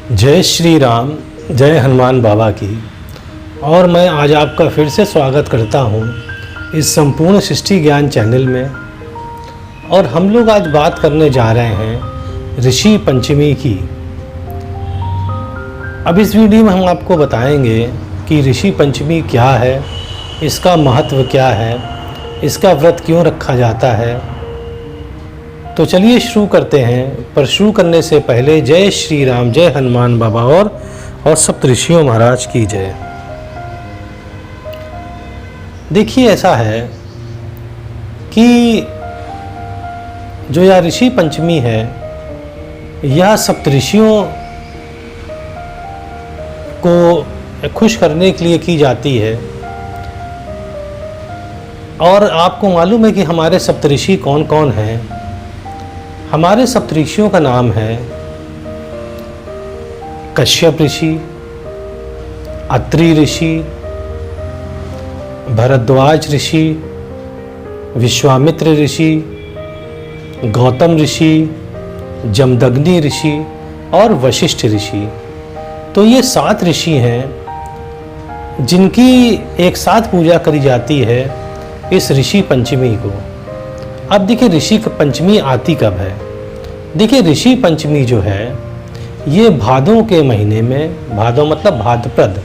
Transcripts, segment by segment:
जय श्री राम, जय हनुमान बाबा की। और मैं आज आपका फिर से स्वागत करता हूँ इस संपूर्ण सृष्टि ज्ञान चैनल में। और हम लोग आज बात करने जा रहे हैं ऋषि पंचमी की। अब इस वीडियो में हम आपको बताएंगे कि ऋषि पंचमी क्या है, इसका महत्व क्या है, इसका व्रत क्यों रखा जाता है। तो चलिए शुरू करते हैं। पर शुरू करने से पहले जय श्री राम, जय हनुमान बाबा और सप्तऋषियों महाराज की जय। देखिए, ऐसा है कि जो यह ऋषि पंचमी है, यह सप्तऋषियों को खुश करने के लिए की जाती है। और आपको मालूम है कि हमारे सप्तऋषि कौन कौन हैं। हमारे सप्तऋषियों का नाम है कश्यप ऋषि, अत्रि ऋषि, भरद्वाज ऋषि, विश्वामित्र ऋषि, गौतम ऋषि, जमदग्नि ऋषि और वशिष्ठ ऋषि। तो ये 7 ऋषि हैं जिनकी एक साथ पूजा करी जाती है इस ऋषि पंचमी को। अब देखिए, ऋषि पंचमी आती कब है। देखिए, ऋषि पंचमी जो है ये भादों के महीने में, भादों मतलब भाद्रपद,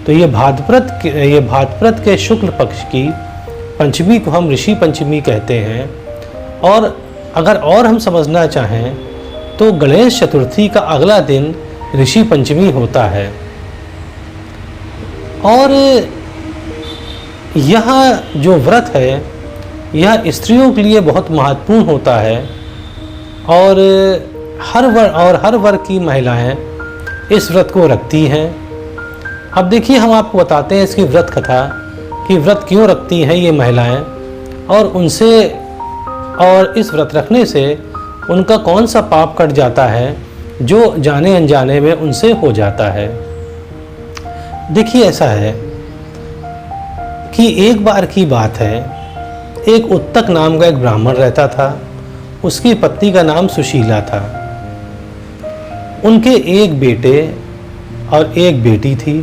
तो ये भाद्रपद के शुक्ल पक्ष की पंचमी को हम ऋषि पंचमी कहते हैं। और अगर और हम समझना चाहें तो गणेश चतुर्थी का अगला दिन ऋषि पंचमी होता है। और यह जो व्रत है यह स्त्रियों के लिए बहुत महत्वपूर्ण होता है। और हर वर्ग की महिलाएं इस व्रत को रखती हैं। अब देखिए, हम आपको बताते हैं इसकी व्रत कथा कि व्रत क्यों रखती हैं ये महिलाएं, और इस व्रत रखने से उनका कौन सा पाप कट जाता है जो जाने अनजाने में उनसे हो जाता है। देखिए, ऐसा है कि एक बार की बात है, एक उत्तक नाम का एक ब्राह्मण रहता था। उसकी पत्नी का नाम सुशीला था। उनके एक बेटे और एक बेटी थी।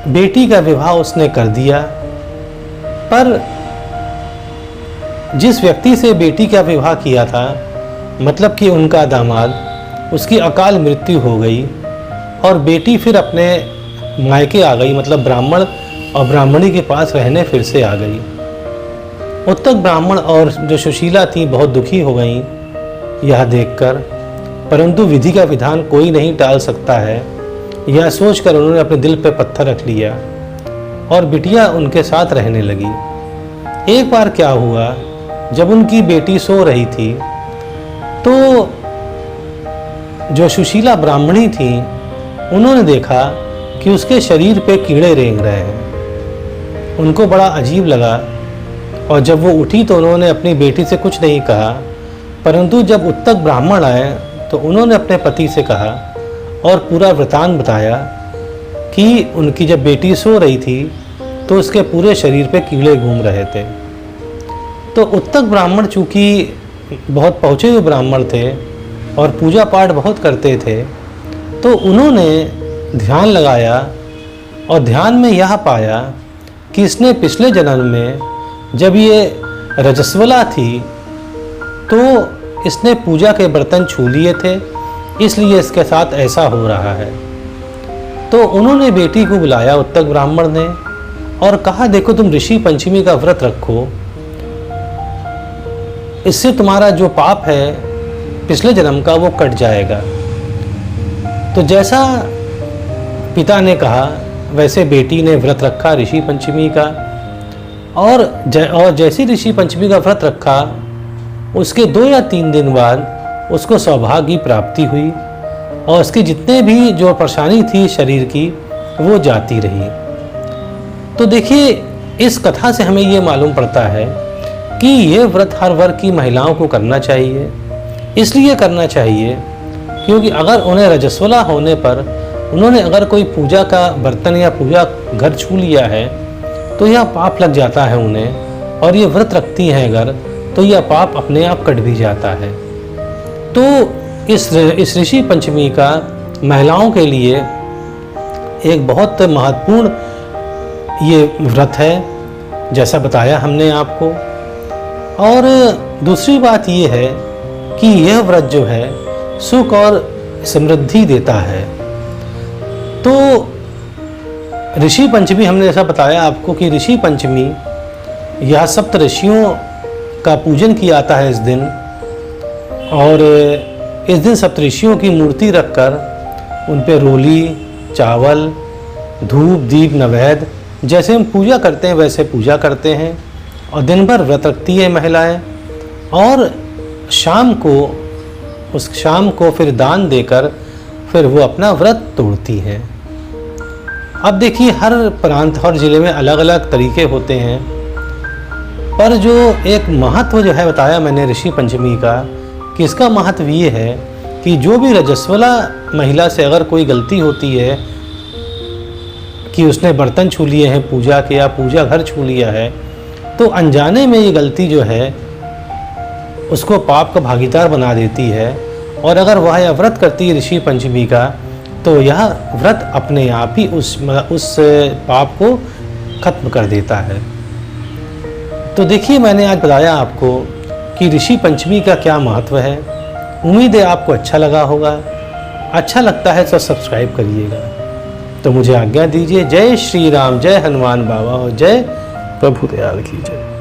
बेटी का विवाह उसने कर दिया, पर जिस व्यक्ति से बेटी का विवाह किया था, मतलब कि उनका दामाद, उसकी अकाल मृत्यु हो गई और बेटी फिर अपने मायके आ गई, मतलब ब्राह्मण और ब्राह्मणी के पास रहने फिर से आ गई। उत्तक ब्राह्मण और जो सुशीला थी बहुत दुखी हो गईं यह देखकर, परंतु विधि का विधान कोई नहीं टाल सकता है, यह सोचकर उन्होंने अपने दिल पर पत्थर रख लिया और बिटिया उनके साथ रहने लगी। एक बार क्या हुआ, जब उनकी बेटी सो रही थी तो जो सुशीला ब्राह्मणी थी उन्होंने देखा कि उसके शरीर पे कीड़े रेंग रहे हैं। उनको बड़ा अजीब लगा और जब वो उठी तो उन्होंने अपनी बेटी से कुछ नहीं कहा, परंतु जब उत्तक ब्राह्मण आए तो उन्होंने अपने पति से कहा और पूरा वृतांत बताया कि उनकी जब बेटी सो रही थी तो उसके पूरे शरीर पे कीड़े घूम रहे थे। तो उत्तक ब्राह्मण चूँकि बहुत पहुँचे हुए ब्राह्मण थे और पूजा पाठ बहुत करते थे, तो उन्होंने ध्यान लगाया और ध्यान में यह पाया कि इसने पिछले जन्म में जब ये रजस्वला थी तो इसने पूजा के बर्तन छू लिए थे, इसलिए इसके साथ ऐसा हो रहा है। तो उन्होंने बेटी को बुलाया उत्तक ब्राह्मण ने और कहा, देखो, तुम ऋषि पंचमी का व्रत रखो, इससे तुम्हारा जो पाप है पिछले जन्म का वो कट जाएगा। तो जैसा पिता ने कहा वैसे बेटी ने व्रत रखा ऋषि पंचमी का। और जैसे ऋषि पंचमी का व्रत रखा, उसके 2 या 3 दिन बाद उसको सौभाग्य की प्राप्ति हुई और उसकी जितने भी जो परेशानी थी शरीर की वो जाती रही। तो देखिए, इस कथा से हमें ये मालूम पड़ता है कि ये व्रत हर वर्ग की महिलाओं को करना चाहिए। इसलिए करना चाहिए क्योंकि अगर उन्हें रजस्वला होने पर उन्होंने अगर कोई पूजा का बर्तन या पूजा घर छू लिया है तो यह पाप लग जाता है उन्हें, और ये व्रत रखती हैं अगर, तो यह पाप अपने आप कट भी जाता है। तो इस ऋषि पंचमी का महिलाओं के लिए एक बहुत महत्वपूर्ण ये व्रत है, जैसा बताया हमने आपको। और दूसरी बात ये है कि यह व्रत जो है सुख और समृद्धि देता है। तो ऋषि पंचमी हमने जैसा बताया आपको कि ऋषि पंचमी यह सप्त ऋषियों का पूजन किया जाता है इस दिन, और इस दिन सप्तऋषियों की मूर्ति रखकर उन पे रोली, चावल, धूप, दीप, नैवेद्य जैसे हम पूजा करते हैं वैसे पूजा करते हैं, और दिन भर व्रत रखती है महिलाएं, और शाम को फिर दान देकर फिर वो अपना व्रत तोड़ती हैं। अब देखिए, हर प्रांत, हर ज़िले में अलग अलग तरीके होते हैं, पर जो एक महत्व जो है बताया मैंने ऋषि पंचमी का, कि इसका महत्व ये है कि जो भी रजस्वला महिला से अगर कोई गलती होती है कि उसने बर्तन छू लिए हैं पूजा के, या पूजा घर छू लिया है, तो अनजाने में ये गलती जो है उसको पाप का भागीदार बना देती है। और अगर वह यह व्रत करती है ऋषि पंचमी का, तो यह व्रत अपने आप ही उस पाप को खत्म कर देता है। तो देखिए, मैंने आज बताया आपको कि ऋषि पंचमी का क्या महत्व है। उम्मीद है आपको अच्छा लगा होगा। अच्छा लगता है तो सब्सक्राइब करिएगा। तो मुझे आज्ञा दीजिए। जय श्री राम, जय हनुमान बाबा, और जय प्रभु दयाल की जय।